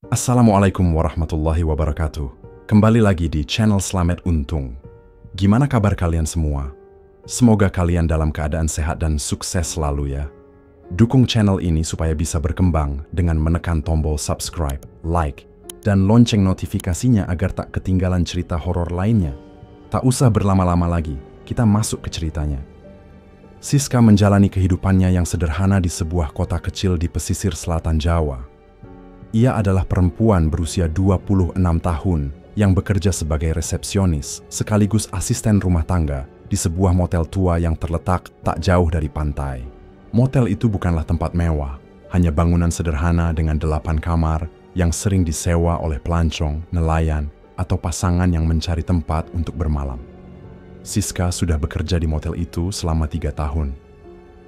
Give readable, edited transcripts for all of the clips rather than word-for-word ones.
Assalamualaikum warahmatullahi wabarakatuh. Kembali lagi di channel Slamet Untung. Gimana kabar kalian semua? Semoga kalian dalam keadaan sehat dan sukses selalu ya. Dukung channel ini supaya bisa berkembang dengan menekan tombol subscribe, like, dan lonceng notifikasinya agar tak ketinggalan cerita horor lainnya. Tak usah berlama-lama lagi, kita masuk ke ceritanya. Siska menjalani kehidupannya yang sederhana di sebuah kota kecil di pesisir selatan Jawa. Ia adalah perempuan berusia 26 tahun yang bekerja sebagai resepsionis sekaligus asisten rumah tangga di sebuah motel tua yang terletak tak jauh dari pantai. Motel itu bukanlah tempat mewah, hanya bangunan sederhana dengan 8 kamar yang sering disewa oleh pelancong, nelayan, atau pasangan yang mencari tempat untuk bermalam. Siska sudah bekerja di motel itu selama 3 tahun.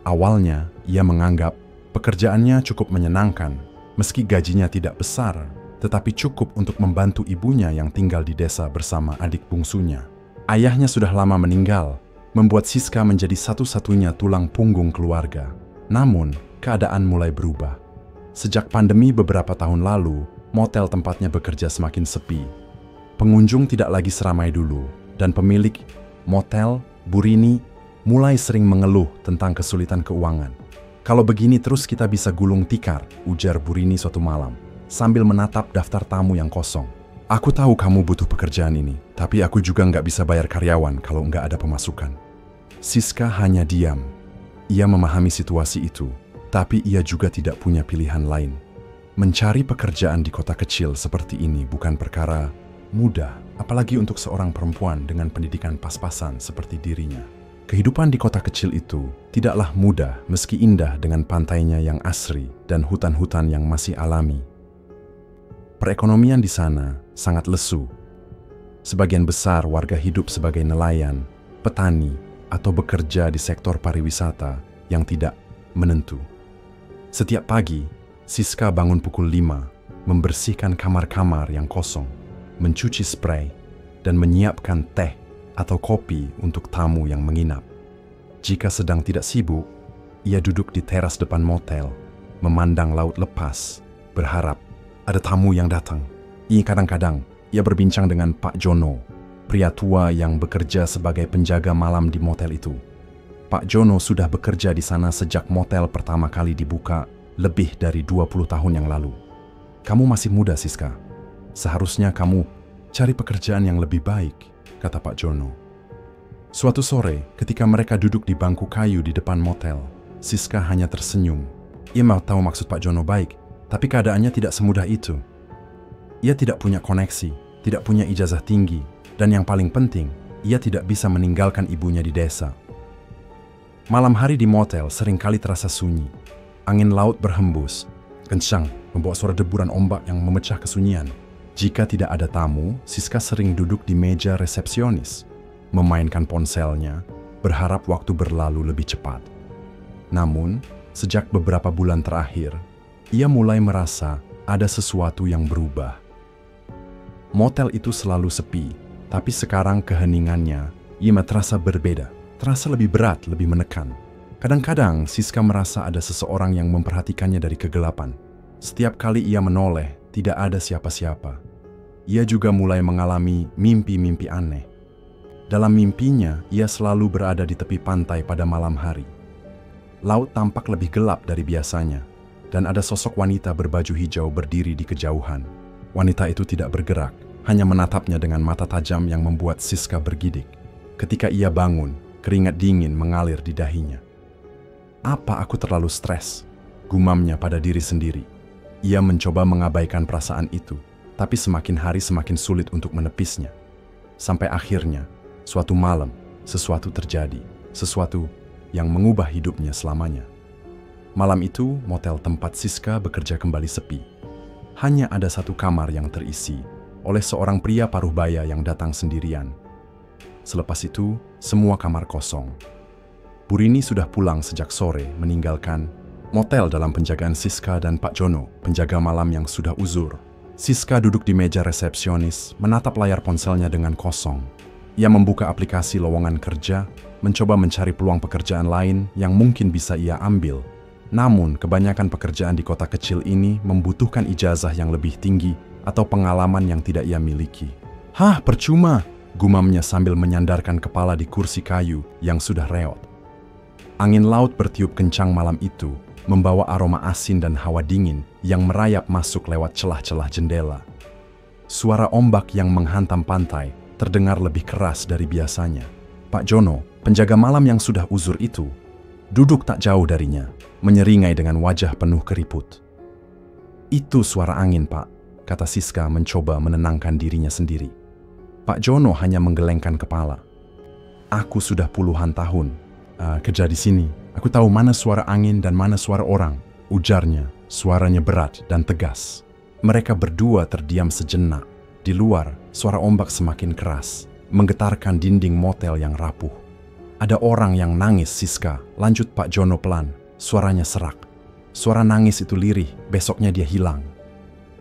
Awalnya, ia menganggap pekerjaannya cukup menyenangkan, meski gajinya tidak besar, tetapi cukup untuk membantu ibunya yang tinggal di desa bersama adik bungsunya. Ayahnya sudah lama meninggal, membuat Siska menjadi satu-satunya tulang punggung keluarga. Namun, keadaan mulai berubah. Sejak pandemi beberapa tahun lalu, motel tempatnya bekerja semakin sepi. Pengunjung tidak lagi seramai dulu, dan pemilik motel, Bu Rini, mulai sering mengeluh tentang kesulitan keuangan. "Kalau begini terus kita bisa gulung tikar," ujar Bu Rini suatu malam, sambil menatap daftar tamu yang kosong. "Aku tahu kamu butuh pekerjaan ini, tapi aku juga nggak bisa bayar karyawan kalau nggak ada pemasukan." Siska hanya diam. Ia memahami situasi itu, tapi ia juga tidak punya pilihan lain. Mencari pekerjaan di kota kecil seperti ini bukan perkara mudah, apalagi untuk seorang perempuan dengan pendidikan pas-pasan seperti dirinya. Kehidupan di kota kecil itu tidaklah mudah meski indah dengan pantainya yang asri dan hutan-hutan yang masih alami. Perekonomian di sana sangat lesu. Sebagian besar warga hidup sebagai nelayan, petani, atau bekerja di sektor pariwisata yang tidak menentu. Setiap pagi, Siska bangun pukul 5, membersihkan kamar-kamar yang kosong, mencuci spray, dan menyiapkan teh atau kopi untuk tamu yang menginap. Jika sedang tidak sibuk, ia duduk di teras depan motel, memandang laut lepas, berharap ada tamu yang datang. Kadang-kadang, ia berbincang dengan Pak Jono, pria tua yang bekerja sebagai penjaga malam di motel itu. Pak Jono sudah bekerja di sana sejak motel pertama kali dibuka lebih dari 20 tahun yang lalu. "Kamu masih muda, Siska. Seharusnya kamu cari pekerjaan yang lebih baik," kata Pak Jono. Suatu sore, ketika mereka duduk di bangku kayu di depan motel, Siska hanya tersenyum. Ia mau tahu maksud Pak Jono baik, tapi keadaannya tidak semudah itu. Ia tidak punya koneksi, tidak punya ijazah tinggi, dan yang paling penting, ia tidak bisa meninggalkan ibunya di desa. Malam hari di motel seringkali terasa sunyi. Angin laut berhembus, kencang, membawa suara deburan ombak yang memecah kesunyian. Jika tidak ada tamu, Siska sering duduk di meja resepsionis, memainkan ponselnya, berharap waktu berlalu lebih cepat. Namun, sejak beberapa bulan terakhir, ia mulai merasa ada sesuatu yang berubah. Motel itu selalu sepi, tapi sekarang keheningannya, ia terasa berbeda, terasa lebih berat, lebih menekan. Kadang-kadang, Siska merasa ada seseorang yang memperhatikannya dari kegelapan. Setiap kali ia menoleh, tidak ada siapa-siapa. Ia juga mulai mengalami mimpi-mimpi aneh. Dalam mimpinya, ia selalu berada di tepi pantai pada malam hari. Laut tampak lebih gelap dari biasanya, dan ada sosok wanita berbaju hijau berdiri di kejauhan. Wanita itu tidak bergerak, hanya menatapnya dengan mata tajam yang membuat Siska bergidik. Ketika ia bangun, keringat dingin mengalir di dahinya. "Apa aku terlalu stres?" gumamnya pada diri sendiri. Ia mencoba mengabaikan perasaan itu, tapi semakin hari semakin sulit untuk menepisnya. Sampai akhirnya, suatu malam, sesuatu terjadi, sesuatu yang mengubah hidupnya selamanya. Malam itu, motel tempat Siska bekerja kembali sepi. Hanya ada satu kamar yang terisi oleh seorang pria paruh baya yang datang sendirian. Selepas itu, semua kamar kosong. Bu Rini sudah pulang sejak sore, meninggalkan motel dalam penjagaan Siska dan Pak Jono, penjaga malam yang sudah uzur. Siska duduk di meja resepsionis, menatap layar ponselnya dengan kosong. Ia membuka aplikasi lowongan kerja, mencoba mencari peluang pekerjaan lain yang mungkin bisa ia ambil. Namun, kebanyakan pekerjaan di kota kecil ini membutuhkan ijazah yang lebih tinggi atau pengalaman yang tidak ia miliki. "Hah, percuma," gumamnya sambil menyandarkan kepala di kursi kayu yang sudah reot. Angin laut bertiup kencang malam itu, membawa aroma asin dan hawa dingin yang merayap masuk lewat celah-celah jendela. Suara ombak yang menghantam pantai terdengar lebih keras dari biasanya. Pak Jono, penjaga malam yang sudah uzur itu, duduk tak jauh darinya, menyeringai dengan wajah penuh keriput. "Itu suara angin, Pak," kata Siska mencoba menenangkan dirinya sendiri. Pak Jono hanya menggelengkan kepala. "Aku sudah puluhan tahun kerja di sini. Aku tahu mana suara angin dan mana suara orang," ujarnya, suaranya berat dan tegas. Mereka berdua terdiam sejenak. Di luar, suara ombak semakin keras, menggetarkan dinding motel yang rapuh. "Ada orang yang nangis, Siska," lanjut Pak Jono pelan. Suaranya serak. Suara nangis itu lirih, besoknya dia hilang.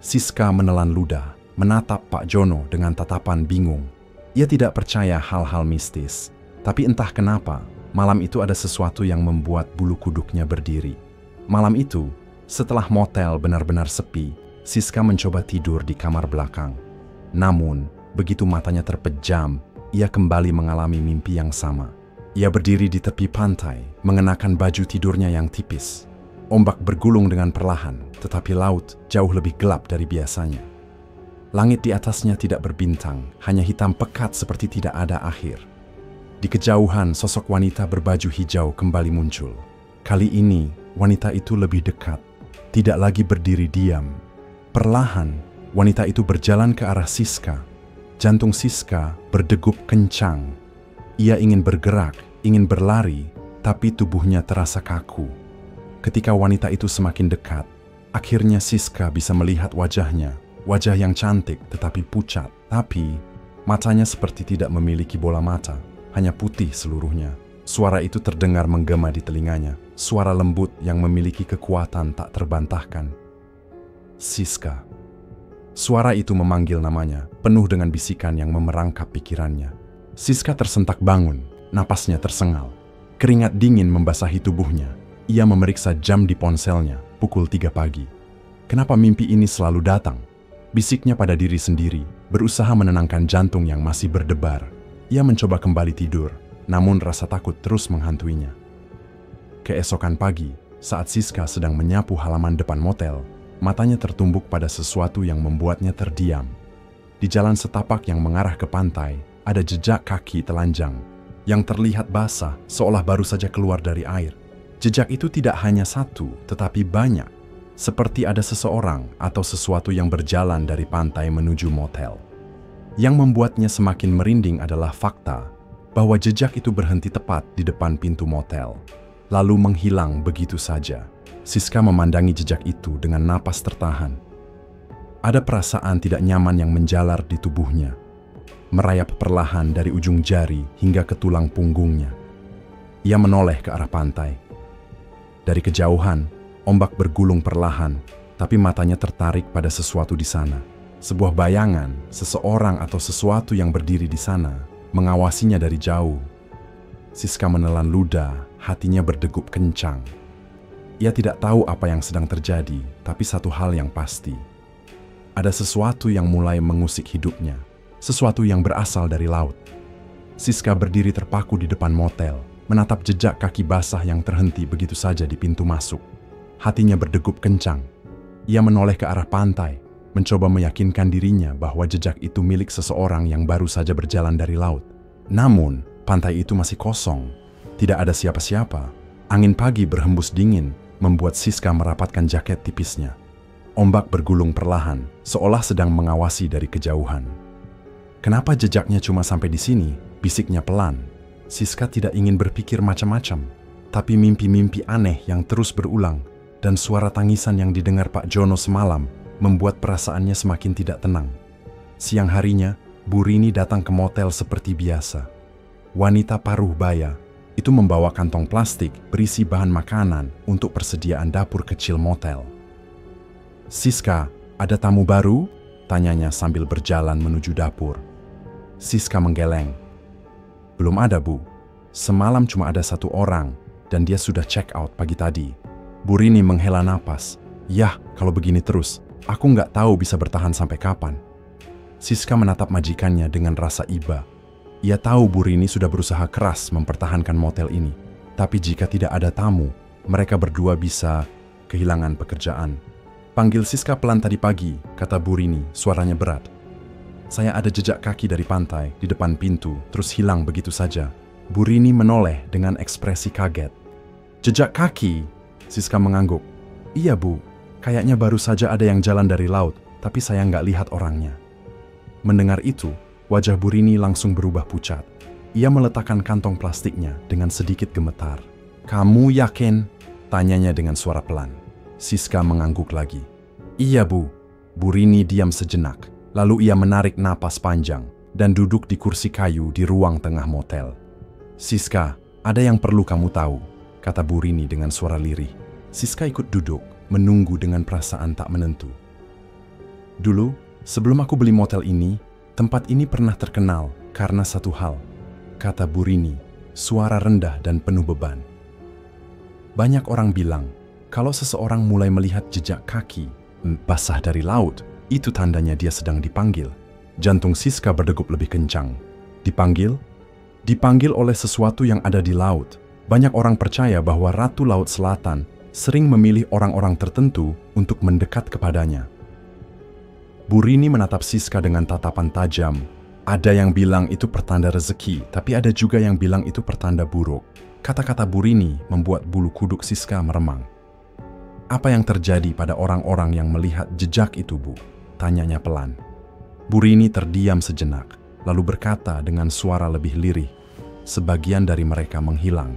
Siska menelan ludah, menatap Pak Jono dengan tatapan bingung. Ia tidak percaya hal-hal mistis, tapi entah kenapa, malam itu ada sesuatu yang membuat bulu kuduknya berdiri. Malam itu, setelah motel benar-benar sepi, Siska mencoba tidur di kamar belakang. Namun, begitu matanya terpejam, ia kembali mengalami mimpi yang sama. Ia berdiri di tepi pantai, mengenakan baju tidurnya yang tipis. Ombak bergulung dengan perlahan, tetapi laut jauh lebih gelap dari biasanya. Langit di atasnya tidak berbintang, hanya hitam pekat seperti tidak ada akhir. Di kejauhan, sosok wanita berbaju hijau kembali muncul. Kali ini, wanita itu lebih dekat, tidak lagi berdiri diam. Perlahan, wanita itu berjalan ke arah Siska. Jantung Siska berdegup kencang. Ia ingin bergerak, ingin berlari, tapi tubuhnya terasa kaku. Ketika wanita itu semakin dekat, akhirnya Siska bisa melihat wajahnya. Wajah yang cantik tetapi pucat, tapi matanya seperti tidak memiliki bola mata, hanya putih seluruhnya. Suara itu terdengar menggema di telinganya, suara lembut yang memiliki kekuatan tak terbantahkan. "Siska." Suara itu memanggil namanya, penuh dengan bisikan yang memerangkap pikirannya. Siska tersentak bangun, napasnya tersengal. Keringat dingin membasahi tubuhnya. Ia memeriksa jam di ponselnya, pukul 3 pagi. Kenapa mimpi ini selalu datang? Bisiknya pada diri sendiri, berusaha menenangkan jantung yang masih berdebar. Ia mencoba kembali tidur, namun rasa takut terus menghantuinya. Keesokan pagi, saat Siska sedang menyapu halaman depan motel, matanya tertumbuk pada sesuatu yang membuatnya terdiam. Di jalan setapak yang mengarah ke pantai, ada jejak kaki telanjang yang terlihat basah seolah baru saja keluar dari air. Jejak itu tidak hanya satu, tetapi banyak, seperti ada seseorang atau sesuatu yang berjalan dari pantai menuju motel. Yang membuatnya semakin merinding adalah fakta bahwa jejak itu berhenti tepat di depan pintu motel, lalu menghilang begitu saja. Siska memandangi jejak itu dengan napas tertahan. Ada perasaan tidak nyaman yang menjalar di tubuhnya, merayap perlahan dari ujung jari hingga ke tulang punggungnya. Ia menoleh ke arah pantai. Dari kejauhan, ombak bergulung perlahan, tapi matanya tertarik pada sesuatu di sana. Sebuah bayangan, seseorang atau sesuatu yang berdiri di sana, mengawasinya dari jauh. Siska menelan ludah, hatinya berdegup kencang. Ia tidak tahu apa yang sedang terjadi, tapi satu hal yang pasti. Ada sesuatu yang mulai mengusik hidupnya. Sesuatu yang berasal dari laut. Siska berdiri terpaku di depan motel, menatap jejak kaki basah yang terhenti begitu saja di pintu masuk. Hatinya berdegup kencang. Ia menoleh ke arah pantai, mencoba meyakinkan dirinya bahwa jejak itu milik seseorang yang baru saja berjalan dari laut. Namun, pantai itu masih kosong. Tidak ada siapa-siapa. Angin pagi berhembus dingin, membuat Siska merapatkan jaket tipisnya. Ombak bergulung perlahan, seolah sedang mengawasi dari kejauhan. "Kenapa jejaknya cuma sampai di sini?" bisiknya pelan. Siska tidak ingin berpikir macam-macam, tapi mimpi-mimpi aneh yang terus berulang dan suara tangisan yang didengar Pak Jono semalam membuat perasaannya semakin tidak tenang. Siang harinya, Bu Rini datang ke motel seperti biasa. Wanita paruh baya itu membawa kantong plastik berisi bahan makanan untuk persediaan dapur kecil motel. "Siska, ada tamu baru?" tanyanya sambil berjalan menuju dapur. Siska menggeleng. "Belum ada, Bu. Semalam cuma ada satu orang dan dia sudah check out pagi tadi." Bu Rini menghela napas. Yah, kalau begini terus, aku nggak tahu bisa bertahan sampai kapan. Siska menatap majikannya dengan rasa iba. Ia tahu Bu Rini sudah berusaha keras mempertahankan motel ini. Tapi jika tidak ada tamu, mereka berdua bisa kehilangan pekerjaan. Panggil Siska pelan tadi pagi, kata Bu Rini, suaranya berat. Saya ada jejak kaki dari pantai di depan pintu, terus hilang begitu saja. Bu Rini menoleh dengan ekspresi kaget. Jejak kaki? Siska mengangguk. Iya Bu, kayaknya baru saja ada yang jalan dari laut, tapi saya nggak lihat orangnya. Mendengar itu, wajah Bu Rini langsung berubah pucat. Ia meletakkan kantong plastiknya dengan sedikit gemetar. Kamu yakin? Tanyanya dengan suara pelan. Siska mengangguk lagi. Iya Bu. Bu Rini diam sejenak, lalu ia menarik napas panjang dan duduk di kursi kayu di ruang tengah motel. Siska, ada yang perlu kamu tahu, kata Bu Rini dengan suara lirih. Siska ikut duduk, menunggu dengan perasaan tak menentu. Dulu, sebelum aku beli motel ini, tempat ini pernah terkenal karena satu hal, kata Bu Rini, suara rendah dan penuh beban. Banyak orang bilang, kalau seseorang mulai melihat jejak kaki basah dari laut, itu tandanya dia sedang dipanggil. Jantung Siska berdegup lebih kencang. Dipanggil? Dipanggil oleh sesuatu yang ada di laut. Banyak orang percaya bahwa Ratu Laut Selatan sering memilih orang-orang tertentu untuk mendekat kepadanya. Bu Rini menatap Siska dengan tatapan tajam. Ada yang bilang itu pertanda rezeki, tapi ada juga yang bilang itu pertanda buruk. Kata-kata Bu Rini membuat bulu kuduk Siska meremang. Apa yang terjadi pada orang-orang yang melihat jejak itu, Bu? Tanyanya pelan. Bu Rini terdiam sejenak, lalu berkata dengan suara lebih lirih. Sebagian dari mereka menghilang.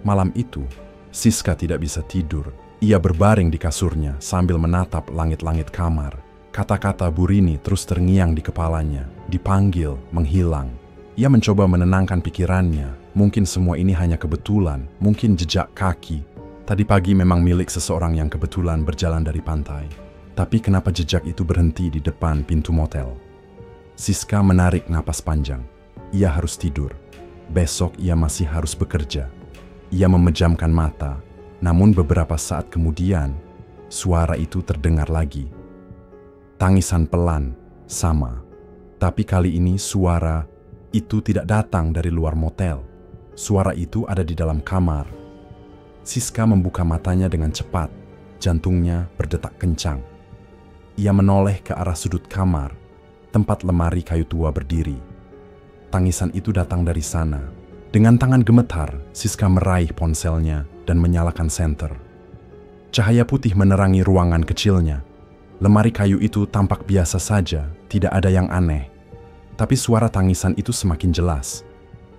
Malam itu, Siska tidak bisa tidur. Ia berbaring di kasurnya sambil menatap langit-langit kamar. Kata-kata Bu Rini terus terngiang di kepalanya. Dipanggil, menghilang. Ia mencoba menenangkan pikirannya. Mungkin semua ini hanya kebetulan, mungkin jejak kaki. Tadi pagi memang milik seseorang yang kebetulan berjalan dari pantai. Tapi kenapa jejak itu berhenti di depan pintu motel? Siska menarik napas panjang. Ia harus tidur. Besok ia masih harus bekerja. Ia memejamkan mata, namun beberapa saat kemudian, suara itu terdengar lagi. Tangisan pelan, sama. Tapi kali ini suara itu tidak datang dari luar motel. Suara itu ada di dalam kamar. Siska membuka matanya dengan cepat, jantungnya berdetak kencang. Ia menoleh ke arah sudut kamar, tempat lemari kayu tua berdiri. Tangisan itu datang dari sana. Dengan tangan gemetar, Siska meraih ponselnya dan menyalakan senter. Cahaya putih menerangi ruangan kecilnya. Lemari kayu itu tampak biasa saja, tidak ada yang aneh. Tapi suara tangisan itu semakin jelas.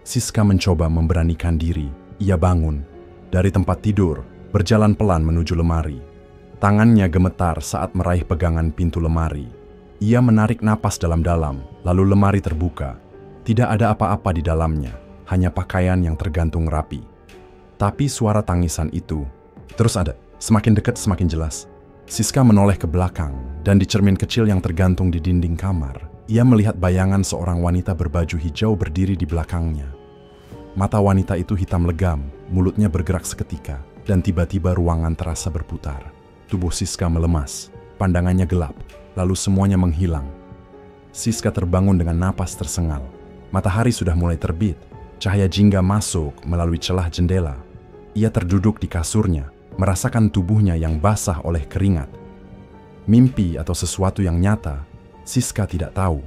Siska mencoba memberanikan diri. Ia bangun dari tempat tidur, berjalan pelan menuju lemari. Tangannya gemetar saat meraih pegangan pintu lemari. Ia menarik napas dalam-dalam, lalu lemari terbuka. Tidak ada apa-apa di dalamnya, hanya pakaian yang tergantung rapi. Tapi suara tangisan itu terus ada, semakin dekat semakin jelas. Siska menoleh ke belakang, dan di cermin kecil yang tergantung di dinding kamar, ia melihat bayangan seorang wanita berbaju hijau berdiri di belakangnya. Mata wanita itu hitam legam, mulutnya bergerak seketika, dan tiba-tiba ruangan terasa berputar. Tubuh Siska melemas, pandangannya gelap, lalu semuanya menghilang. Siska terbangun dengan napas tersengal. Matahari sudah mulai terbit, cahaya jingga masuk melalui celah jendela. Ia terduduk di kasurnya, merasakan tubuhnya yang basah oleh keringat. Mimpi atau sesuatu yang nyata, Siska tidak tahu.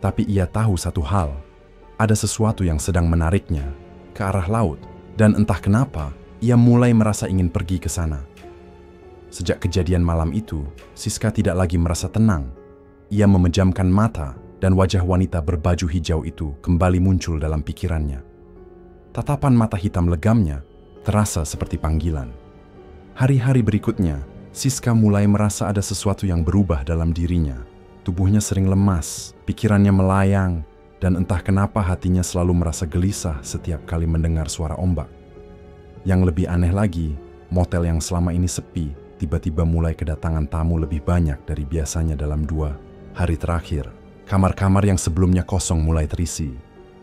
Tapi ia tahu satu hal. Ada sesuatu yang sedang menariknya ke arah laut, dan entah kenapa, ia mulai merasa ingin pergi ke sana. Sejak kejadian malam itu, Siska tidak lagi merasa tenang. Ia memejamkan mata, dan wajah wanita berbaju hijau itu kembali muncul dalam pikirannya. Tatapan mata hitam legamnya terasa seperti panggilan. Hari-hari berikutnya, Siska mulai merasa ada sesuatu yang berubah dalam dirinya. Tubuhnya sering lemas, pikirannya melayang, dan entah kenapa hatinya selalu merasa gelisah setiap kali mendengar suara ombak. Yang lebih aneh lagi, motel yang selama ini sepi, tiba-tiba mulai kedatangan tamu lebih banyak dari biasanya dalam 2 hari terakhir. Kamar-kamar yang sebelumnya kosong mulai terisi.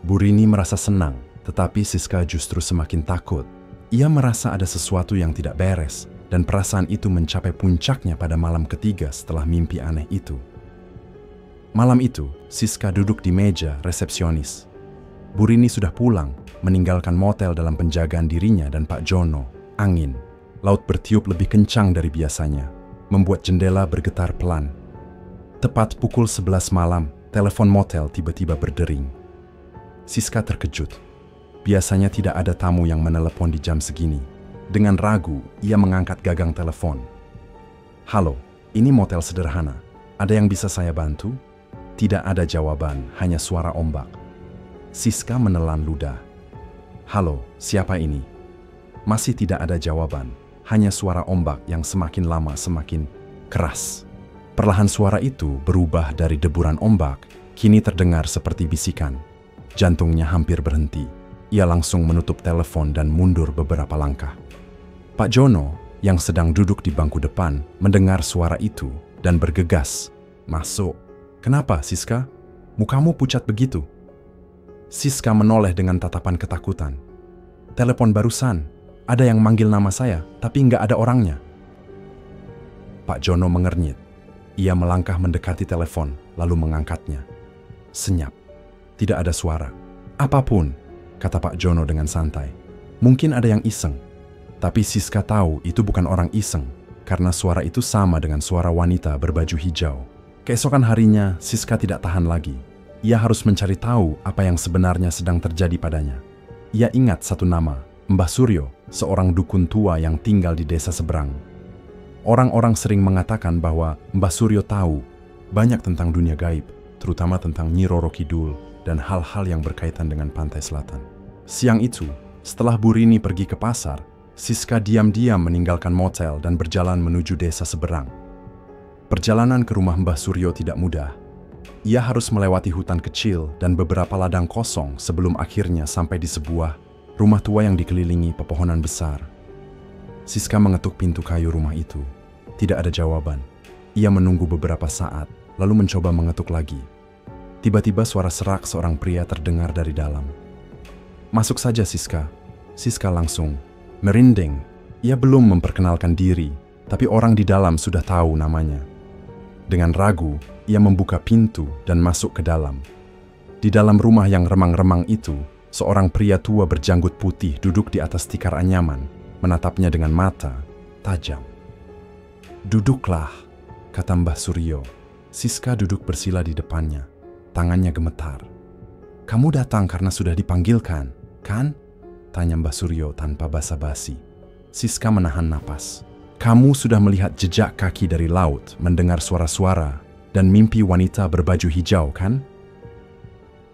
Bu Rini merasa senang, tetapi Siska justru semakin takut. Ia merasa ada sesuatu yang tidak beres. dan perasaan itu mencapai puncaknya pada malam ketiga setelah mimpi aneh itu. Malam itu, Siska duduk di meja resepsionis. Bu Rini sudah pulang, meninggalkan motel dalam penjagaan dirinya dan Pak Jono. Angin laut bertiup lebih kencang dari biasanya, membuat jendela bergetar pelan. Tepat pukul 11 malam, telepon motel tiba-tiba berdering. Siska terkejut. Biasanya tidak ada tamu yang menelepon di jam segini. Dengan ragu, ia mengangkat gagang telepon. "Halo, ini motel sederhana. Ada yang bisa saya bantu?" Tidak ada jawaban, hanya suara ombak. Siska menelan ludah. "Halo, siapa ini?" Masih tidak ada jawaban, hanya suara ombak yang semakin lama semakin keras. Perlahan suara itu berubah dari deburan ombak, kini terdengar seperti bisikan. Jantungnya hampir berhenti. Ia langsung menutup telepon dan mundur beberapa langkah. Pak Jono, yang sedang duduk di bangku depan, mendengar suara itu dan bergegas. "Masuk." "Kenapa, Siska? Mukamu pucat begitu?" Siska menoleh dengan tatapan ketakutan. "Telepon barusan. Ada yang manggil nama saya, tapi nggak ada orangnya." Pak Jono mengernyit. Ia melangkah mendekati telepon, lalu mengangkatnya. Senyap. Tidak ada suara. "Apapun," kata Pak Jono dengan santai. "Mungkin ada yang iseng." Tapi Siska tahu itu bukan orang iseng, karena suara itu sama dengan suara wanita berbaju hijau. Keesokan harinya, Siska tidak tahan lagi. Ia harus mencari tahu apa yang sebenarnya sedang terjadi padanya. Ia ingat satu nama, Mbah Suryo, seorang dukun tua yang tinggal di desa seberang. Orang-orang sering mengatakan bahwa Mbah Suryo tahu banyak tentang dunia gaib, terutama tentang Nyi Roro Kidul dan hal-hal yang berkaitan dengan pantai selatan. Siang itu, setelah Bu Rini pergi ke pasar, Siska diam-diam meninggalkan motel dan berjalan menuju desa seberang. Perjalanan ke rumah Mbah Suryo tidak mudah. Ia harus melewati hutan kecil dan beberapa ladang kosong sebelum akhirnya sampai di sebuah rumah tua yang dikelilingi pepohonan besar. Siska mengetuk pintu kayu rumah itu. Tidak ada jawaban. Ia menunggu beberapa saat, lalu mencoba mengetuk lagi. Tiba-tiba suara serak seorang pria terdengar dari dalam. "Masuk saja, Siska." Siska langsung merinding. Ia belum memperkenalkan diri, tapi orang di dalam sudah tahu namanya. Dengan ragu, ia membuka pintu dan masuk ke dalam. Di dalam rumah yang remang-remang itu, seorang pria tua berjanggut putih duduk di atas tikar anyaman, menatapnya dengan mata tajam. "Duduklah," kata Mbah Suryo. Siska duduk bersila di depannya. Tangannya gemetar. "Kamu datang karena sudah dipanggilkan, kan?" tanya Mbah Suryo tanpa basa-basi. Siska menahan napas. "Kamu sudah melihat jejak kaki dari laut, mendengar suara-suara, dan mimpi wanita berbaju hijau, kan?"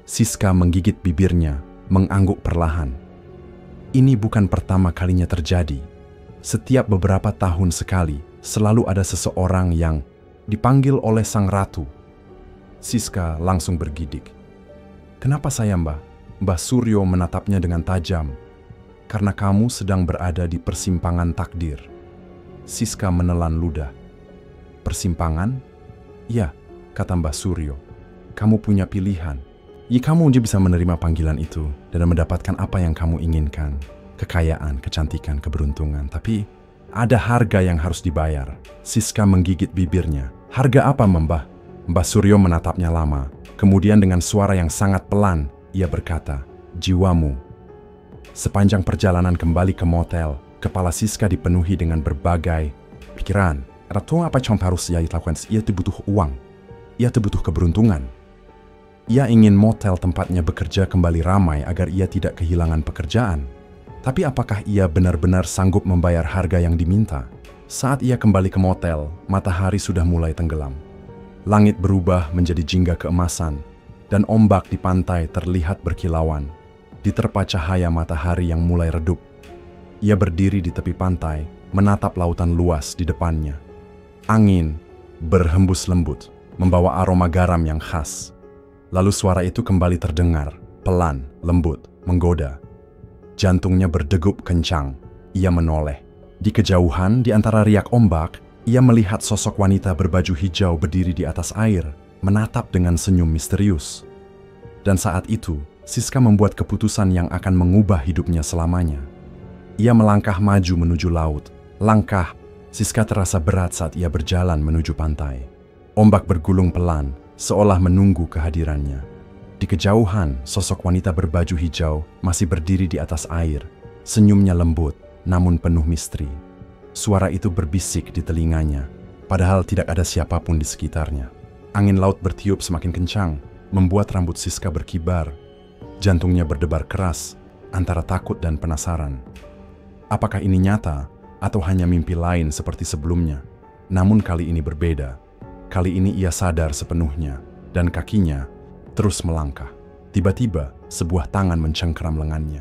Siska menggigit bibirnya, mengangguk perlahan. Ini bukan pertama kalinya terjadi. Setiap beberapa tahun sekali, selalu ada seseorang yang dipanggil oleh sang ratu. Siska langsung bergidik. "Kenapa saya, Mbah?" Mbah Suryo menatapnya dengan tajam. "Karena kamu sedang berada di persimpangan takdir." Siska menelan ludah. "Persimpangan?" "Ya," kata Mbah Suryo. "Kamu punya pilihan. Kamu bisa menerima panggilan itu dan mendapatkan apa yang kamu inginkan. Kekayaan, kecantikan, keberuntungan. Tapi ada harga yang harus dibayar." Siska menggigit bibirnya. "Harga apa, Mbah?" Mbah Suryo menatapnya lama. Kemudian dengan suara yang sangat pelan, ia berkata, "Jiwamu." Sepanjang perjalanan kembali ke motel, kepala Siska dipenuhi dengan berbagai pikiran. Ratu apa yang harus ia lakukan? Ia butuh uang. Ia butuh keberuntungan. Ia ingin motel tempatnya bekerja kembali ramai agar ia tidak kehilangan pekerjaan. Tapi apakah ia benar-benar sanggup membayar harga yang diminta? Saat ia kembali ke motel, matahari sudah mulai tenggelam. Langit berubah menjadi jingga keemasan, dan ombak di pantai terlihat berkilauan. Diterpa cahaya matahari yang mulai redup. Ia berdiri di tepi pantai, menatap lautan luas di depannya. Angin berhembus lembut, membawa aroma garam yang khas. Lalu suara itu kembali terdengar, pelan, lembut, menggoda. Jantungnya berdegup kencang. Ia menoleh. Di kejauhan, di antara riak ombak, ia melihat sosok wanita berbaju hijau berdiri di atas air, menatap dengan senyum misterius. Dan saat itu, Siska membuat keputusan yang akan mengubah hidupnya selamanya. Ia melangkah maju menuju laut, langkah Siska terasa berat saat ia berjalan menuju pantai. Ombak bergulung pelan, seolah menunggu kehadirannya. Di kejauhan, sosok wanita berbaju hijau masih berdiri di atas air. Senyumnya lembut, namun penuh misteri. Suara itu berbisik di telinganya, padahal tidak ada siapapun di sekitarnya. Angin laut bertiup semakin kencang, membuat rambut Siska berkibar. Jantungnya berdebar keras, antara takut dan penasaran. Apakah ini nyata, atau hanya mimpi lain seperti sebelumnya? Namun kali ini berbeda. Kali ini ia sadar sepenuhnya, dan kakinya terus melangkah. Tiba-tiba, sebuah tangan mencengkeram lengannya.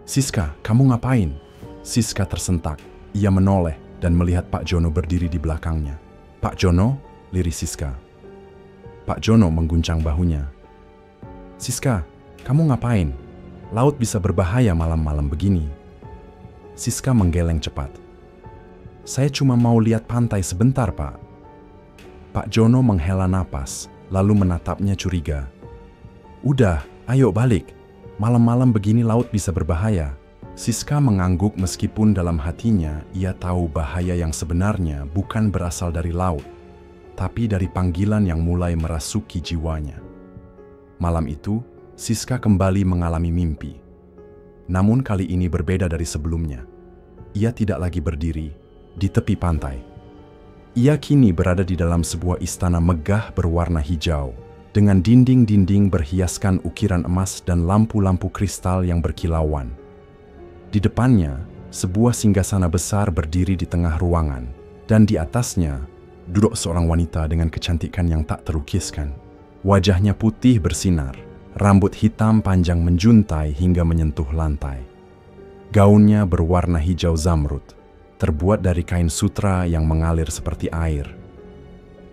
"Siska, kamu ngapain?" Siska tersentak. Ia menoleh dan melihat Pak Jono berdiri di belakangnya. "Pak Jono?" liris Siska. Pak Jono mengguncang bahunya. "Siska, kamu ngapain? Laut bisa berbahaya malam-malam begini." Siska menggeleng cepat. "Saya cuma mau lihat pantai sebentar, Pak." Pak Jono menghela napas, lalu menatapnya curiga. "Udah, ayo balik. Malam-malam begini laut bisa berbahaya." Siska mengangguk meskipun dalam hatinya ia tahu bahaya yang sebenarnya bukan berasal dari laut, tapi dari panggilan yang mulai merasuki jiwanya. Malam itu, Siska kembali mengalami mimpi. Namun kali ini berbeda dari sebelumnya. Ia tidak lagi berdiri di tepi pantai. Ia kini berada di dalam sebuah istana megah berwarna hijau, dengan dinding-dinding berhiaskan ukiran emas dan lampu-lampu kristal yang berkilauan. Di depannya, sebuah singgasana besar berdiri di tengah ruangan, dan di atasnya duduk seorang wanita dengan kecantikan yang tak terukiskan. Wajahnya putih bersinar, rambut hitam panjang menjuntai hingga menyentuh lantai. Gaunnya berwarna hijau zamrud, terbuat dari kain sutra yang mengalir seperti air.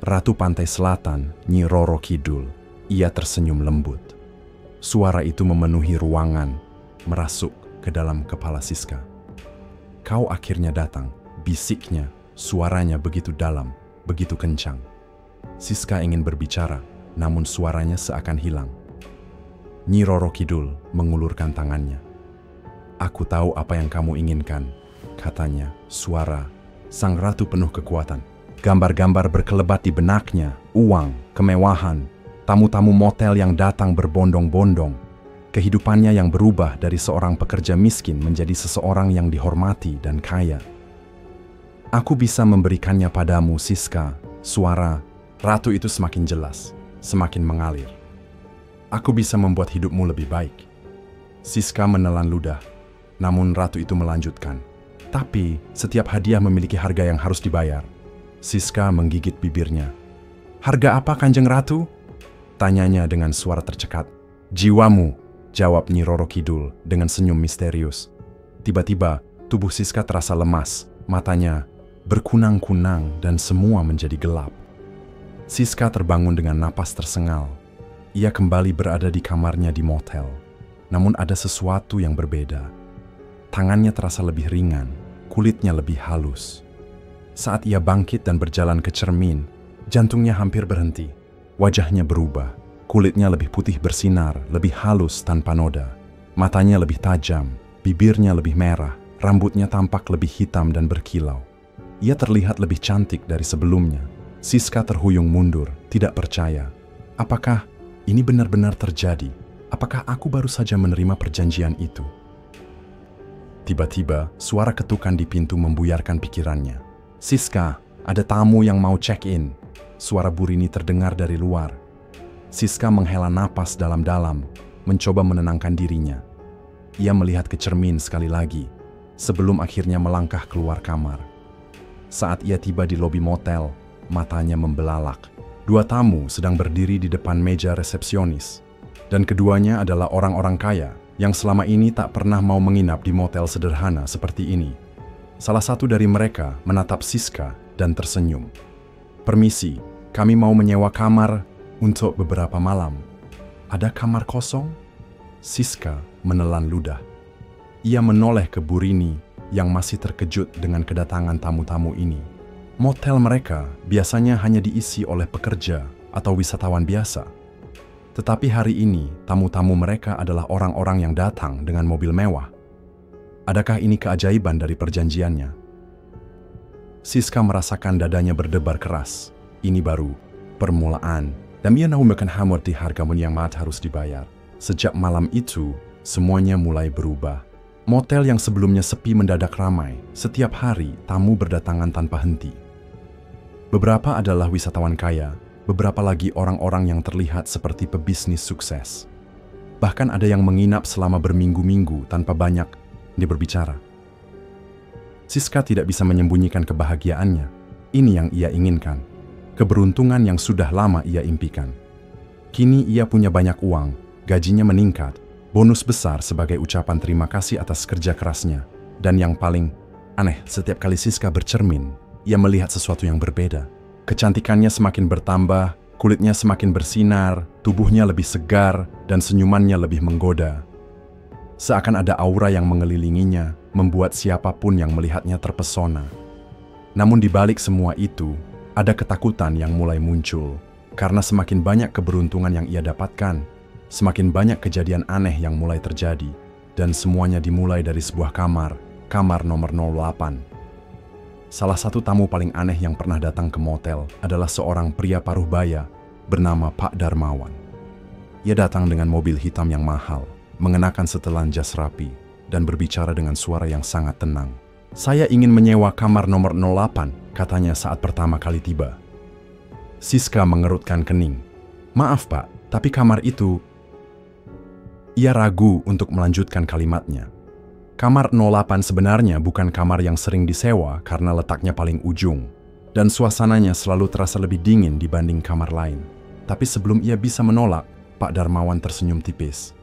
Ratu Pantai Selatan, Nyi Roro Kidul, ia tersenyum lembut. Suara itu memenuhi ruangan, merasuk ke dalam kepala Siska. "Kau akhirnya datang," bisiknya, suaranya begitu dalam, begitu kencang. Siska ingin berbicara, namun suaranya seakan hilang. Nyi Roro Kidul mengulurkan tangannya. "Aku tahu apa yang kamu inginkan," katanya, suara sang ratu penuh kekuatan. Gambar-gambar berkelebat di benaknya, uang, kemewahan, tamu-tamu motel yang datang berbondong-bondong. Kehidupannya yang berubah dari seorang pekerja miskin menjadi seseorang yang dihormati dan kaya. "Aku bisa memberikannya padamu, Siska." Suara ratu itu semakin jelas, semakin mengalir. "Aku bisa membuat hidupmu lebih baik." Siska menelan ludah, namun ratu itu melanjutkan. "Tapi setiap hadiah memiliki harga yang harus dibayar." Siska menggigit bibirnya. "Harga apa, Kanjeng Ratu?" tanyanya dengan suara tercekat. "Jiwamu," jawab Nyi Roro Kidul dengan senyum misterius. Tiba-tiba, tubuh Siska terasa lemas, matanya berkunang-kunang dan semua menjadi gelap. Siska terbangun dengan napas tersengal. Ia kembali berada di kamarnya di motel. Namun ada sesuatu yang berbeda. Tangannya terasa lebih ringan, kulitnya lebih halus. Saat ia bangkit dan berjalan ke cermin, jantungnya hampir berhenti. Wajahnya berubah, kulitnya lebih putih bersinar, lebih halus tanpa noda. Matanya lebih tajam, bibirnya lebih merah, rambutnya tampak lebih hitam dan berkilau. Ia terlihat lebih cantik dari sebelumnya. Siska terhuyung mundur, tidak percaya. Apakah ini benar-benar terjadi? Apakah aku baru saja menerima perjanjian itu? Tiba-tiba, suara ketukan di pintu membuyarkan pikirannya. "Siska, ada tamu yang mau check-in." Suara Burini terdengar dari luar. Siska menghela napas dalam-dalam, mencoba menenangkan dirinya. Ia melihat ke cermin sekali lagi, sebelum akhirnya melangkah keluar kamar. Saat ia tiba di lobi motel, matanya membelalak. Dua tamu sedang berdiri di depan meja resepsionis, dan keduanya adalah orang-orang kaya yang selama ini tak pernah mau menginap di motel sederhana seperti ini. Salah satu dari mereka menatap Siska dan tersenyum. "Permisi, kami mau menyewa kamar untuk beberapa malam. Ada kamar kosong?" Siska menelan ludah. Ia menoleh ke Burini yang masih terkejut dengan kedatangan tamu-tamu ini. Motel mereka biasanya hanya diisi oleh pekerja atau wisatawan biasa. Tetapi hari ini, tamu-tamu mereka adalah orang-orang yang datang dengan mobil mewah. Adakah ini keajaiban dari perjanjiannya? Siska merasakan dadanya berdebar keras. Ini baru permulaan, dan ia naumkan hamur di hargamun yang mat harus dibayar. Sejak malam itu, semuanya mulai berubah. Motel yang sebelumnya sepi mendadak ramai. Setiap hari, tamu berdatangan tanpa henti. Beberapa adalah wisatawan kaya, beberapa lagi orang-orang yang terlihat seperti pebisnis sukses. Bahkan ada yang menginap selama berminggu-minggu tanpa banyak dia berbicara. Siska tidak bisa menyembunyikan kebahagiaannya. Ini yang ia inginkan. Keberuntungan yang sudah lama ia impikan. Kini ia punya banyak uang, gajinya meningkat, bonus besar sebagai ucapan terima kasih atas kerja kerasnya. Dan yang paling aneh, setiap kali Siska bercermin, ia melihat sesuatu yang berbeda. Kecantikannya semakin bertambah, kulitnya semakin bersinar, tubuhnya lebih segar, dan senyumannya lebih menggoda. Seakan ada aura yang mengelilinginya, membuat siapapun yang melihatnya terpesona. Namun di balik semua itu, ada ketakutan yang mulai muncul. Karena semakin banyak keberuntungan yang ia dapatkan, semakin banyak kejadian aneh yang mulai terjadi. Dan semuanya dimulai dari sebuah kamar nomor 08. Salah satu tamu paling aneh yang pernah datang ke motel adalah seorang pria paruh baya bernama Pak Darmawan. Ia datang dengan mobil hitam yang mahal, mengenakan setelan jas rapi, dan berbicara dengan suara yang sangat tenang. "Saya ingin menyewa kamar nomor 08, katanya saat pertama kali tiba. Siska mengerutkan kening. "Maaf Pak, tapi kamar itu..." Ia ragu untuk melanjutkan kalimatnya. Kamar 08 sebenarnya bukan kamar yang sering disewa karena letaknya paling ujung, dan suasananya selalu terasa lebih dingin dibanding kamar lain. Tapi sebelum ia bisa menolak, Pak Darmawan tersenyum tipis.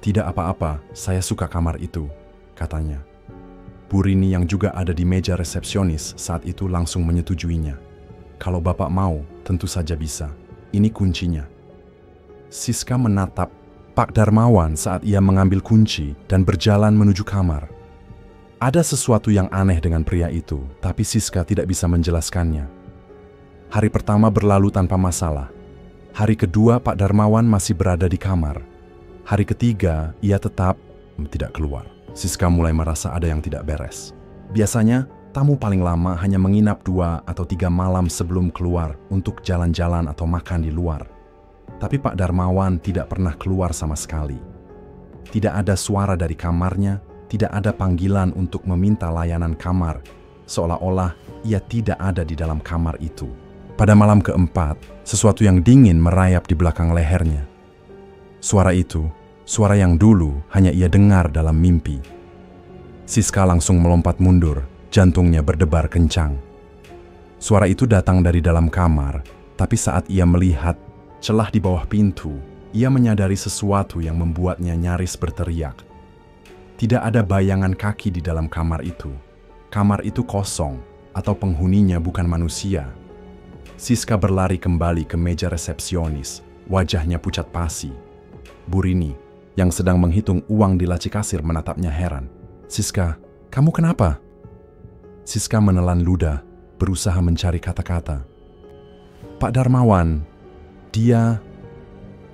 "Tidak apa-apa, saya suka kamar itu," katanya. Bu Rini yang juga ada di meja resepsionis saat itu langsung menyetujuinya. "Kalau Bapak mau, tentu saja bisa. Ini kuncinya." Siska menatap Pak Darmawan saat ia mengambil kunci dan berjalan menuju kamar. Ada sesuatu yang aneh dengan pria itu, tapi Siska tidak bisa menjelaskannya. Hari pertama berlalu tanpa masalah. Hari kedua Pak Darmawan masih berada di kamar. Hari ketiga, ia tetap tidak keluar. Siska mulai merasa ada yang tidak beres. Biasanya, tamu paling lama hanya menginap 2 atau 3 malam sebelum keluar untuk jalan-jalan atau makan di luar. Tapi Pak Darmawan tidak pernah keluar sama sekali. Tidak ada suara dari kamarnya, tidak ada panggilan untuk meminta layanan kamar, seolah-olah ia tidak ada di dalam kamar itu. Pada malam keempat, sesuatu yang dingin merayap di belakang lehernya. Suara itu, suara yang dulu hanya ia dengar dalam mimpi. Siska langsung melompat mundur, jantungnya berdebar kencang. Suara itu datang dari dalam kamar, tapi saat ia melihat celah di bawah pintu, ia menyadari sesuatu yang membuatnya nyaris berteriak. Tidak ada bayangan kaki di dalam kamar itu. Kamar itu kosong, atau penghuninya bukan manusia. Siska berlari kembali ke meja resepsionis, wajahnya pucat pasi. Bu Rini, yang sedang menghitung uang di laci kasir, menatapnya heran. "Siska, kamu kenapa?" Siska menelan ludah, berusaha mencari kata-kata. "Pak Darmawan, dia..."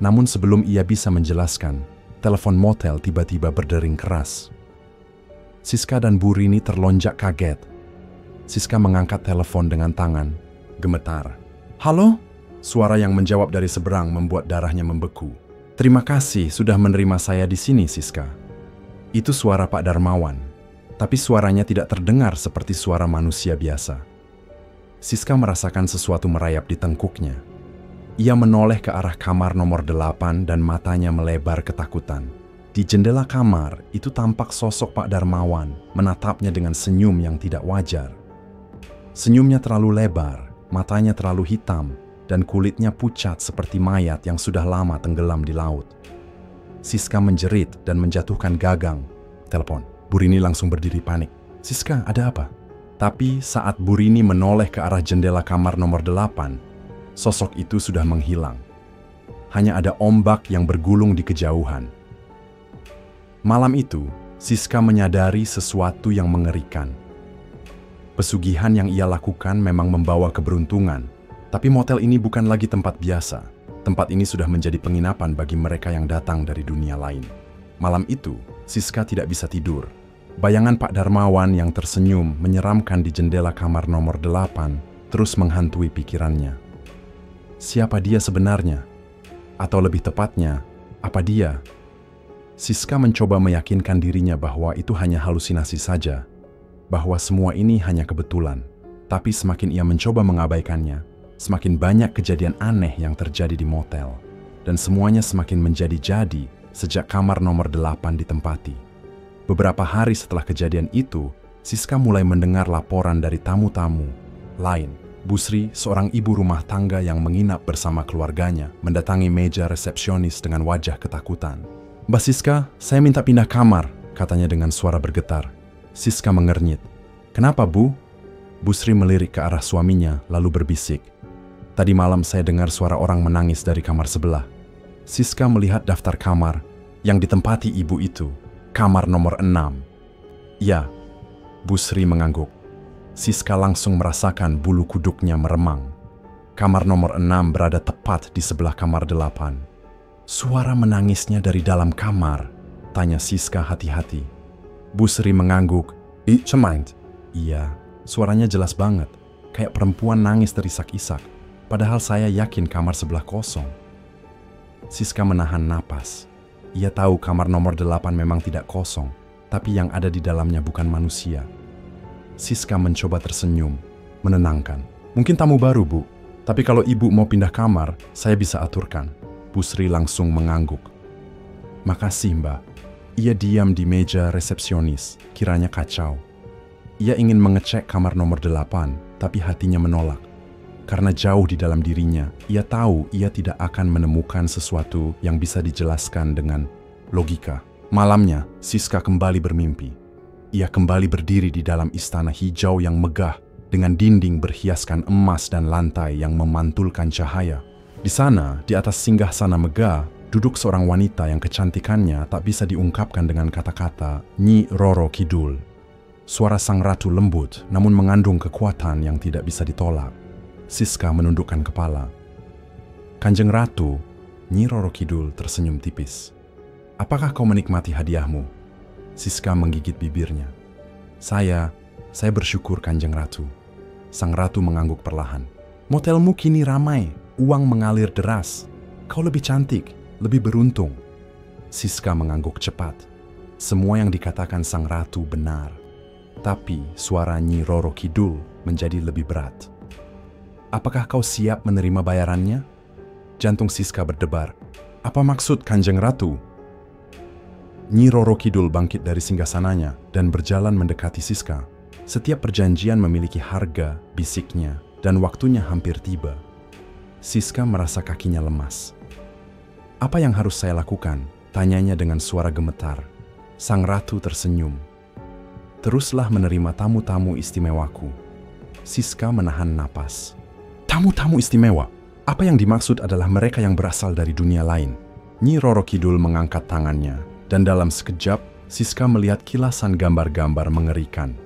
Namun sebelum ia bisa menjelaskan, telepon motel tiba-tiba berdering keras. Siska dan Bu Rini terlonjak kaget. Siska mengangkat telepon dengan tangan, gemetar. "Halo?" Suara yang menjawab dari seberang membuat darahnya membeku. "Terima kasih sudah menerima saya di sini, Siska." Itu suara Pak Darmawan, tapi suaranya tidak terdengar seperti suara manusia biasa. Siska merasakan sesuatu merayap di tengkuknya. Ia menoleh ke arah kamar nomor 8 dan matanya melebar ketakutan. Di jendela kamar, itu tampak sosok Pak Darmawan menatapnya dengan senyum yang tidak wajar. Senyumnya terlalu lebar, matanya terlalu hitam, dan kulitnya pucat seperti mayat yang sudah lama tenggelam di laut. Siska menjerit dan menjatuhkan gagang. Telepon. Bu Rini langsung berdiri panik. "Siska, ada apa?" Tapi saat Bu Rini menoleh ke arah jendela kamar nomor 8, sosok itu sudah menghilang. Hanya ada ombak yang bergulung di kejauhan. Malam itu, Siska menyadari sesuatu yang mengerikan. Pesugihan yang ia lakukan memang membawa keberuntungan, tapi motel ini bukan lagi tempat biasa. Tempat ini sudah menjadi penginapan bagi mereka yang datang dari dunia lain. Malam itu, Siska tidak bisa tidur. Bayangan Pak Darmawan yang tersenyum menyeramkan di jendela kamar nomor 8 terus menghantui pikirannya. Siapa dia sebenarnya? Atau lebih tepatnya, apa dia? Siska mencoba meyakinkan dirinya bahwa itu hanya halusinasi saja, bahwa semua ini hanya kebetulan. Tapi semakin ia mencoba mengabaikannya, semakin banyak kejadian aneh yang terjadi di motel. Dan semuanya semakin menjadi-jadi sejak kamar nomor 8 ditempati. Beberapa hari setelah kejadian itu, Siska mulai mendengar laporan dari tamu-tamu lain. Bu Sri, seorang ibu rumah tangga yang menginap bersama keluarganya, mendatangi meja resepsionis dengan wajah ketakutan. "Mbak Siska, saya minta pindah kamar," katanya dengan suara bergetar. Siska mengernyit. "Kenapa, Bu?" Bu Sri melirik ke arah suaminya lalu berbisik. "Tadi malam saya dengar suara orang menangis dari kamar sebelah." Siska melihat daftar kamar yang ditempati ibu itu. Kamar nomor 6. "Ya," Bu Sri mengangguk. Siska langsung merasakan bulu kuduknya meremang. Kamar nomor 6 berada tepat di sebelah kamar 8. "Suara menangisnya dari dalam kamar?" tanya Siska hati-hati. Bu Sri mengangguk. "Cement?" "Iya, suaranya jelas banget. Kayak perempuan nangis terisak-isak. Padahal saya yakin kamar sebelah kosong." Siska menahan napas. Ia tahu kamar nomor 8 memang tidak kosong, tapi yang ada di dalamnya bukan manusia. Siska mencoba tersenyum, menenangkan. "Mungkin tamu baru, Bu. Tapi kalau Ibu mau pindah kamar, saya bisa aturkan." Bu Sri langsung mengangguk. "Makasih, Mbak." Ia diam di meja resepsionis, kiranya kacau. Ia ingin mengecek kamar nomor 8, tapi hatinya menolak. Karena jauh di dalam dirinya, ia tahu ia tidak akan menemukan sesuatu yang bisa dijelaskan dengan logika. Malamnya, Siska kembali bermimpi. Ia kembali berdiri di dalam istana hijau yang megah dengan dinding berhiaskan emas dan lantai yang memantulkan cahaya. Di sana, di atas singgasana megah, duduk seorang wanita yang kecantikannya tak bisa diungkapkan dengan kata-kata, Nyi Roro Kidul. Suara sang ratu lembut namun mengandung kekuatan yang tidak bisa ditolak. Siska menundukkan kepala. "Kanjeng Ratu," Nyi Roro Kidul tersenyum tipis. "Apakah kau menikmati hadiahmu?" Siska menggigit bibirnya. Saya bersyukur, Kanjeng Ratu." Sang ratu mengangguk perlahan. "Motelmu kini ramai, uang mengalir deras. Kau lebih cantik, lebih beruntung." Siska mengangguk cepat. Semua yang dikatakan sang ratu benar. Tapi suara Nyi Roro Kidul menjadi lebih berat. "Apakah kau siap menerima bayarannya?" Jantung Siska berdebar. "Apa maksud Kanjeng Ratu?" Nyi Roro Kidul bangkit dari singgasananya dan berjalan mendekati Siska. "Setiap perjanjian memiliki harga," bisiknya, "dan waktunya hampir tiba." Siska merasa kakinya lemas. "Apa yang harus saya lakukan?" tanyanya dengan suara gemetar. Sang ratu tersenyum. "Teruslah menerima tamu-tamu istimewaku." Siska menahan napas. "Tamu-tamu istimewa? Apa yang dimaksud adalah mereka yang berasal dari dunia lain?" Nyi Roro Kidul mengangkat tangannya, dan dalam sekejap, Siska melihat kilasan gambar-gambar mengerikan.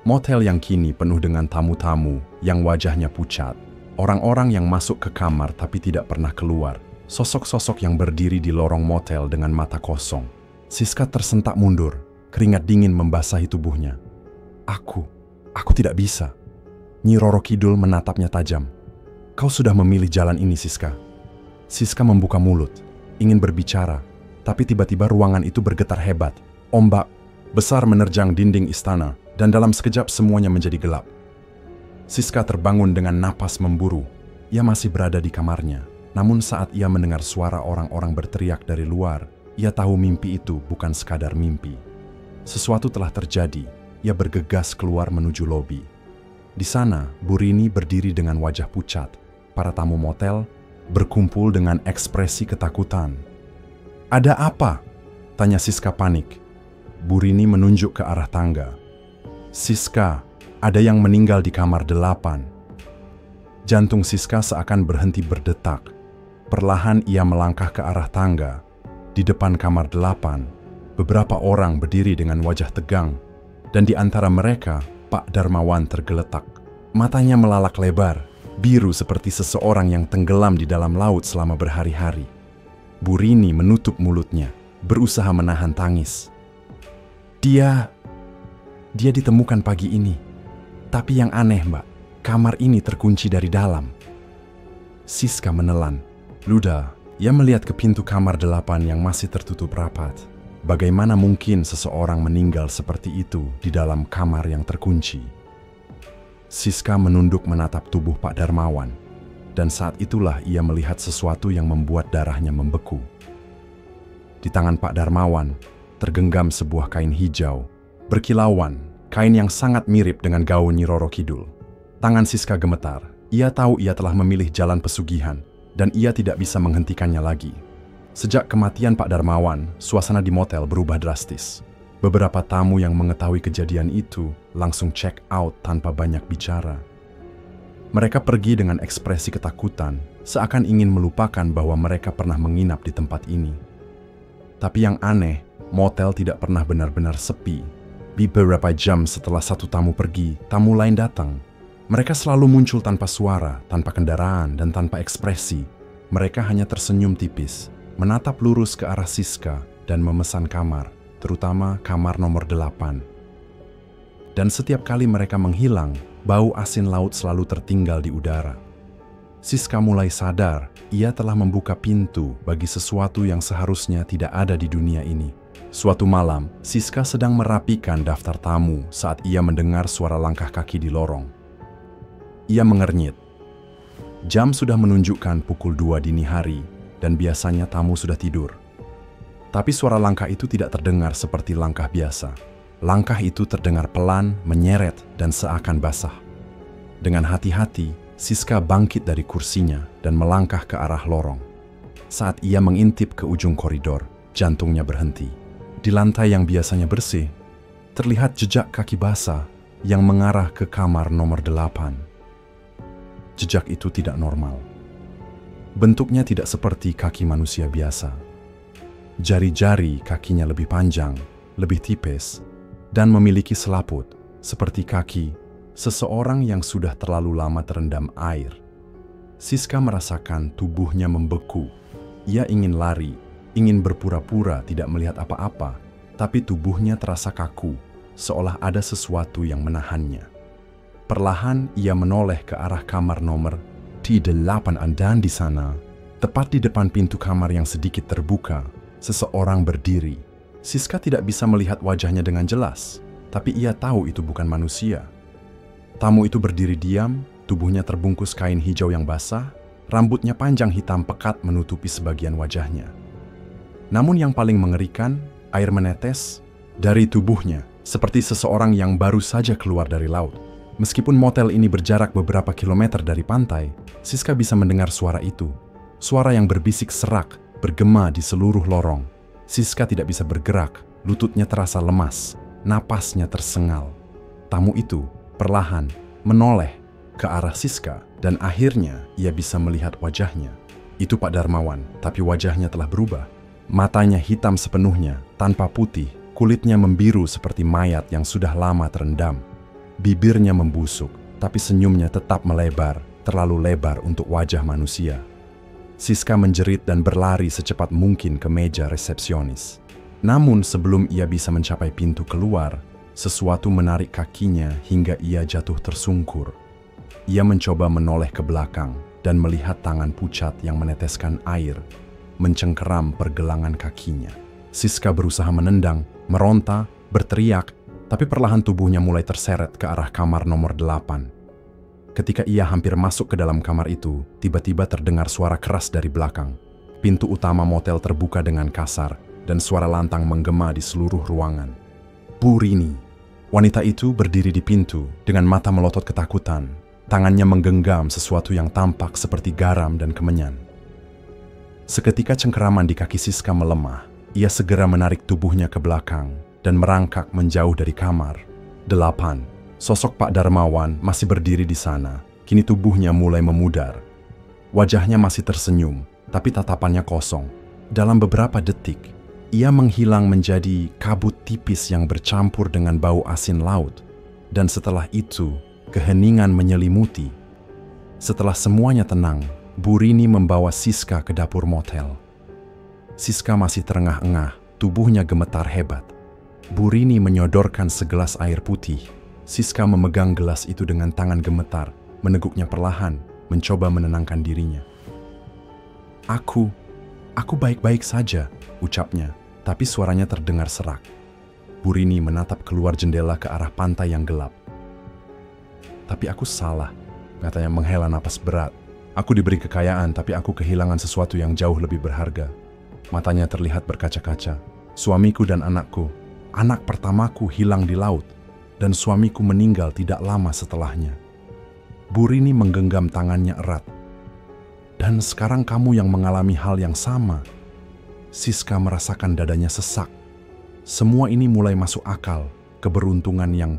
Motel yang kini penuh dengan tamu-tamu yang wajahnya pucat. Orang-orang yang masuk ke kamar tapi tidak pernah keluar. Sosok-sosok yang berdiri di lorong motel dengan mata kosong. Siska tersentak mundur, keringat dingin membasahi tubuhnya. Aku tidak bisa." Nyi Roro Kidul menatapnya tajam. "Kau sudah memilih jalan ini, Siska." Siska membuka mulut, ingin berbicara, tapi tiba-tiba ruangan itu bergetar hebat. Ombak besar menerjang dinding istana, dan dalam sekejap semuanya menjadi gelap. Siska terbangun dengan napas memburu. Ia masih berada di kamarnya, namun saat ia mendengar suara orang-orang berteriak dari luar, ia tahu mimpi itu bukan sekadar mimpi. Sesuatu telah terjadi. Ia bergegas keluar menuju lobi. Di sana, Bu Rini berdiri dengan wajah pucat. Para tamu motel berkumpul dengan ekspresi ketakutan. "Ada apa?" tanya Siska panik. Bu Rini menunjuk ke arah tangga. "Siska, ada yang meninggal di kamar 8. Jantung Siska seakan berhenti berdetak. Perlahan ia melangkah ke arah tangga. Di depan kamar 8, beberapa orang berdiri dengan wajah tegang. Dan di antara mereka, Pak Darmawan tergeletak. Matanya melalak lebar, biru seperti seseorang yang tenggelam di dalam laut selama berhari-hari. Bu Rini menutup mulutnya, berusaha menahan tangis. Dia ditemukan pagi ini. Tapi yang aneh, Mbak, kamar ini terkunci dari dalam. Siska menelan. Luda, ia melihat ke pintu kamar 8 yang masih tertutup rapat. Bagaimana mungkin seseorang meninggal seperti itu di dalam kamar yang terkunci? Siska menunduk menatap tubuh Pak Darmawan. Dan saat itulah ia melihat sesuatu yang membuat darahnya membeku. Di tangan Pak Darmawan tergenggam sebuah kain hijau, berkilauan, kain yang sangat mirip dengan gaun Nyi Roro Kidul. Tangan Siska gemetar. Ia tahu ia telah memilih jalan pesugihan, dan ia tidak bisa menghentikannya lagi. Sejak kematian Pak Darmawan, suasana di motel berubah drastis. Beberapa tamu yang mengetahui kejadian itu langsung check out tanpa banyak bicara. Mereka pergi dengan ekspresi ketakutan, seakan ingin melupakan bahwa mereka pernah menginap di tempat ini. Tapi yang aneh, motel tidak pernah benar-benar sepi. Beberapa jam setelah satu tamu pergi, tamu lain datang. Mereka selalu muncul tanpa suara, tanpa kendaraan, dan tanpa ekspresi. Mereka hanya tersenyum tipis, menatap lurus ke arah Siska, dan memesan kamar, terutama kamar nomor 8. Dan setiap kali mereka menghilang, bau asin laut selalu tertinggal di udara. Siska mulai sadar, ia telah membuka pintu bagi sesuatu yang seharusnya tidak ada di dunia ini. Suatu malam, Siska sedang merapikan daftar tamu saat ia mendengar suara langkah kaki di lorong. Ia mengernyit. Jam sudah menunjukkan pukul 2 dini hari, dan biasanya tamu sudah tidur. Tapi suara langkah itu tidak terdengar seperti langkah biasa. Langkah itu terdengar pelan, menyeret, dan seakan basah. Dengan hati-hati, Siska bangkit dari kursinya dan melangkah ke arah lorong. Saat ia mengintip ke ujung koridor, jantungnya berhenti. Di lantai yang biasanya bersih, terlihat jejak kaki basah yang mengarah ke kamar nomor 8. Jejak itu tidak normal. Bentuknya tidak seperti kaki manusia biasa. Jari-jari kakinya lebih panjang, lebih tipis, dan memiliki selaput seperti kaki seseorang yang sudah terlalu lama terendam air. Siska merasakan tubuhnya membeku. Ia ingin lari, ingin berpura-pura tidak melihat apa-apa, tapi tubuhnya terasa kaku, seolah ada sesuatu yang menahannya. Perlahan ia menoleh ke arah kamar nomor 8 dan di sana, tepat di depan pintu kamar yang sedikit terbuka, seseorang berdiri. Siska tidak bisa melihat wajahnya dengan jelas, tapi ia tahu itu bukan manusia. Tamu itu berdiri diam, tubuhnya terbungkus kain hijau yang basah, rambutnya panjang hitam pekat menutupi sebagian wajahnya. Namun yang paling mengerikan, air menetes dari tubuhnya, seperti seseorang yang baru saja keluar dari laut. Meskipun motel ini berjarak beberapa kilometer dari pantai, Siska bisa mendengar suara itu. Suara yang berbisik serak, bergema di seluruh lorong. Siska tidak bisa bergerak, lututnya terasa lemas, napasnya tersengal. Tamu itu perlahan menoleh ke arah Siska dan akhirnya ia bisa melihat wajahnya. Itu Pak Darmawan, tapi wajahnya telah berubah. Matanya hitam sepenuhnya, tanpa putih, kulitnya membiru seperti mayat yang sudah lama terendam. Bibirnya membusuk, tapi senyumnya tetap melebar, terlalu lebar untuk wajah manusia. Siska menjerit dan berlari secepat mungkin ke meja resepsionis. Namun sebelum ia bisa mencapai pintu keluar, sesuatu menarik kakinya hingga ia jatuh tersungkur. Ia mencoba menoleh ke belakang dan melihat tangan pucat yang meneteskan air, mencengkeram pergelangan kakinya. Siska berusaha menendang, meronta, berteriak, tapi perlahan tubuhnya mulai terseret ke arah kamar nomor 8. Ketika ia hampir masuk ke dalam kamar itu, tiba-tiba terdengar suara keras dari belakang. Pintu utama motel terbuka dengan kasar, dan suara lantang menggema di seluruh ruangan. Bu Rini. Wanita itu berdiri di pintu dengan mata melotot ketakutan. Tangannya menggenggam sesuatu yang tampak seperti garam dan kemenyan. Seketika cengkeraman di kaki Siska melemah. Ia segera menarik tubuhnya ke belakang dan merangkak menjauh dari kamar. 8. Sosok Pak Darmawan masih berdiri di sana. Kini tubuhnya mulai memudar. Wajahnya masih tersenyum, tapi tatapannya kosong. Dalam beberapa detik, ia menghilang menjadi kabut tipis yang bercampur dengan bau asin laut. Dan setelah itu, keheningan menyelimuti. Setelah semuanya tenang, Bu Rini membawa Siska ke dapur motel. Siska masih terengah-engah, tubuhnya gemetar hebat. Bu Rini menyodorkan segelas air putih. Siska memegang gelas itu dengan tangan gemetar, meneguknya perlahan, mencoba menenangkan dirinya. Aku baik-baik saja, ucapnya, tapi suaranya terdengar serak. Bu Rini menatap keluar jendela ke arah pantai yang gelap. Tapi aku salah, katanya menghela napas berat. Aku diberi kekayaan, tapi aku kehilangan sesuatu yang jauh lebih berharga. Matanya terlihat berkaca-kaca. Suamiku dan anakku, anak pertamaku hilang di laut, dan suamiku meninggal tidak lama setelahnya. Bu Rini menggenggam tangannya erat. Dan sekarang kamu yang mengalami hal yang sama. Siska merasakan dadanya sesak. Semua ini mulai masuk akal, keberuntungan yang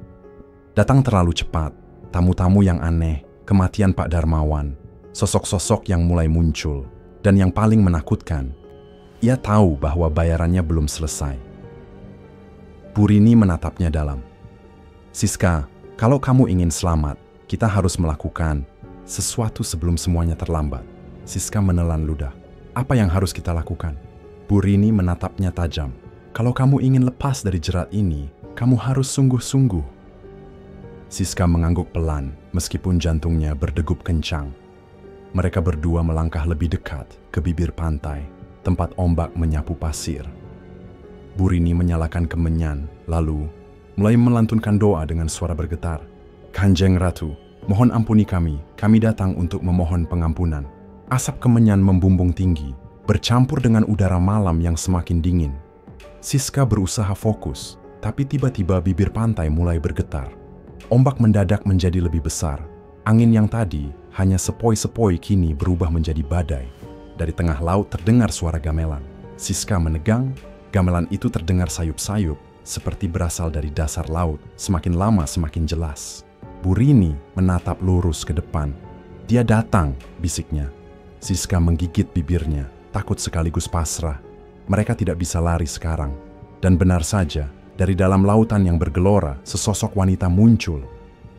datang terlalu cepat, tamu-tamu yang aneh, kematian Pak Darmawan, sosok-sosok yang mulai muncul, dan yang paling menakutkan, ia tahu bahwa bayarannya belum selesai. Bu Rini menatapnya dalam. Siska, kalau kamu ingin selamat, kita harus melakukan sesuatu sebelum semuanya terlambat. Siska menelan ludah. Apa yang harus kita lakukan? Bu Rini menatapnya tajam. Kalau kamu ingin lepas dari jerat ini, kamu harus sungguh-sungguh. Siska mengangguk pelan, meskipun jantungnya berdegup kencang. Mereka berdua melangkah lebih dekat ke bibir pantai, tempat ombak menyapu pasir. Bu Rini menyalakan kemenyan, lalu mulai melantunkan doa dengan suara bergetar. Kanjeng Ratu, mohon ampuni kami datang untuk memohon pengampunan. Asap kemenyan membumbung tinggi, bercampur dengan udara malam yang semakin dingin. Siska berusaha fokus, tapi tiba-tiba bibir pantai mulai bergetar. Ombak mendadak menjadi lebih besar. Angin yang tadi hanya sepoi-sepoi kini berubah menjadi badai. Dari tengah laut terdengar suara gamelan. Siska menegang, gamelan itu terdengar sayup-sayup, seperti berasal dari dasar laut, semakin lama semakin jelas. Bu Rini menatap lurus ke depan. Dia datang, bisiknya. Siska menggigit bibirnya, takut sekaligus pasrah. Mereka tidak bisa lari sekarang. Dan benar saja, dari dalam lautan yang bergelora, sesosok wanita muncul.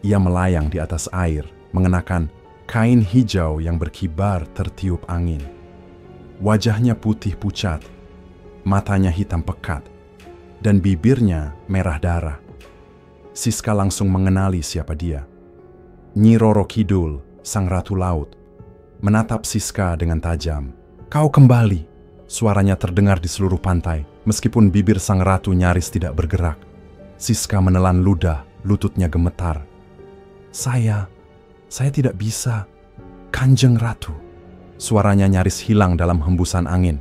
Ia melayang di atas air, mengenakan kain hijau yang berkibar tertiup angin. Wajahnya putih pucat, matanya hitam pekat, dan bibirnya merah darah. Siska langsung mengenali siapa dia. Nyi Roro Kidul, sang ratu laut, menatap Siska dengan tajam. Kau kembali. Suaranya terdengar di seluruh pantai, meskipun bibir sang ratu nyaris tidak bergerak. Siska menelan ludah, lututnya gemetar. Saya tidak bisa. Kanjeng Ratu. Suaranya nyaris hilang dalam hembusan angin.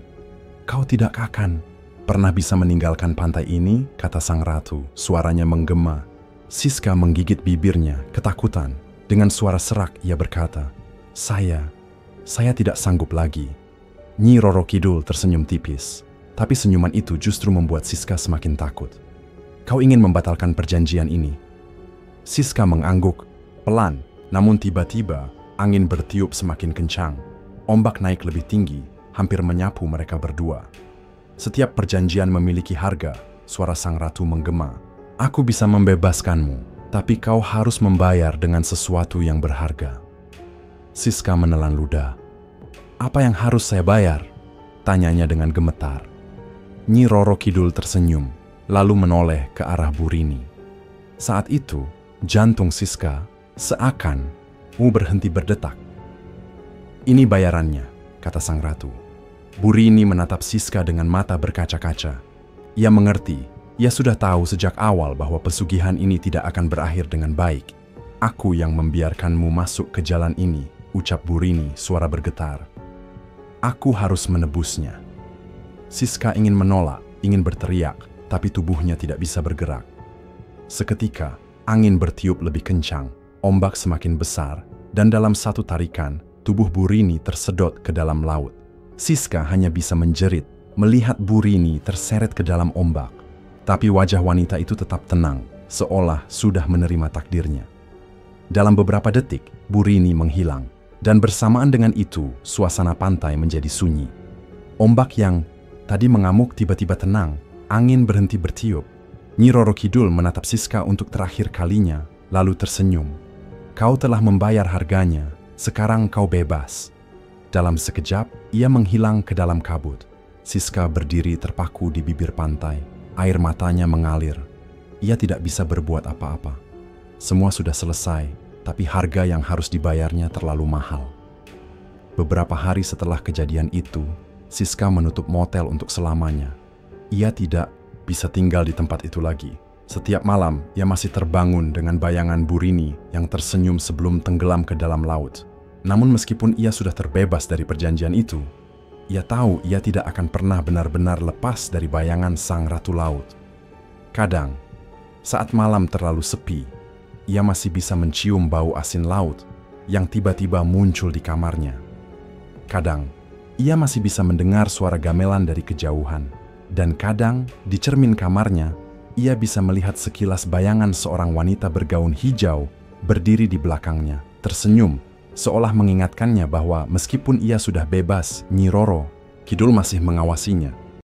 Kau tidak akan pernah bisa meninggalkan pantai ini, kata sang ratu. Suaranya menggema. Siska menggigit bibirnya, ketakutan. Dengan suara serak ia berkata, Saya tidak sanggup lagi. Nyi Roro Kidul tersenyum tipis, tapi senyuman itu justru membuat Siska semakin takut. Kau ingin membatalkan perjanjian ini? Siska mengangguk, pelan, namun tiba-tiba angin bertiup semakin kencang. Ombak naik lebih tinggi, hampir menyapu mereka berdua. Setiap perjanjian memiliki harga, suara sang ratu menggema. Aku bisa membebaskanmu, tapi kau harus membayar dengan sesuatu yang berharga. Siska menelan ludah. Apa yang harus saya bayar? Tanyanya dengan gemetar. Nyi Roro Kidul tersenyum, lalu menoleh ke arah Bu Rini. Saat itu, jantung Siska seakan berhenti berdetak. Ini bayarannya, kata sang ratu. Bu Rini menatap Siska dengan mata berkaca-kaca. Ia mengerti, ia sudah tahu sejak awal bahwa pesugihan ini tidak akan berakhir dengan baik. Aku yang membiarkanmu masuk ke jalan ini, ucap Bu Rini, suara bergetar. Aku harus menebusnya. Siska ingin menolak, ingin berteriak, tapi tubuhnya tidak bisa bergerak. Seketika, angin bertiup lebih kencang, ombak semakin besar, dan dalam satu tarikan, tubuh Bu Rini tersedot ke dalam laut. Siska hanya bisa menjerit, melihat Bu Rini terseret ke dalam ombak. Tapi wajah wanita itu tetap tenang, seolah sudah menerima takdirnya. Dalam beberapa detik, Bu Rini menghilang. Dan bersamaan dengan itu, suasana pantai menjadi sunyi. Ombak yang tadi mengamuk tiba-tiba tenang, angin berhenti bertiup. Nyi Roro Kidul menatap Siska untuk terakhir kalinya, lalu tersenyum. Kau telah membayar harganya, sekarang kau bebas. Dalam sekejap, ia menghilang ke dalam kabut. Siska berdiri terpaku di bibir pantai. Air matanya mengalir. Ia tidak bisa berbuat apa-apa. Semua sudah selesai, tapi harga yang harus dibayarnya terlalu mahal. Beberapa hari setelah kejadian itu, Siska menutup motel untuk selamanya. Ia tidak bisa tinggal di tempat itu lagi. Setiap malam, ia masih terbangun dengan bayangan Burini yang tersenyum sebelum tenggelam ke dalam laut. Namun meskipun ia sudah terbebas dari perjanjian itu, ia tahu ia tidak akan pernah benar-benar lepas dari bayangan sang ratu laut. Kadang, saat malam terlalu sepi, ia masih bisa mencium bau asin laut yang tiba-tiba muncul di kamarnya. Kadang, ia masih bisa mendengar suara gamelan dari kejauhan. Dan kadang, di cermin kamarnya, ia bisa melihat sekilas bayangan seorang wanita bergaun hijau berdiri di belakangnya, tersenyum, seolah mengingatkannya bahwa meskipun ia sudah bebas, Nyi Roro Kidul masih mengawasinya.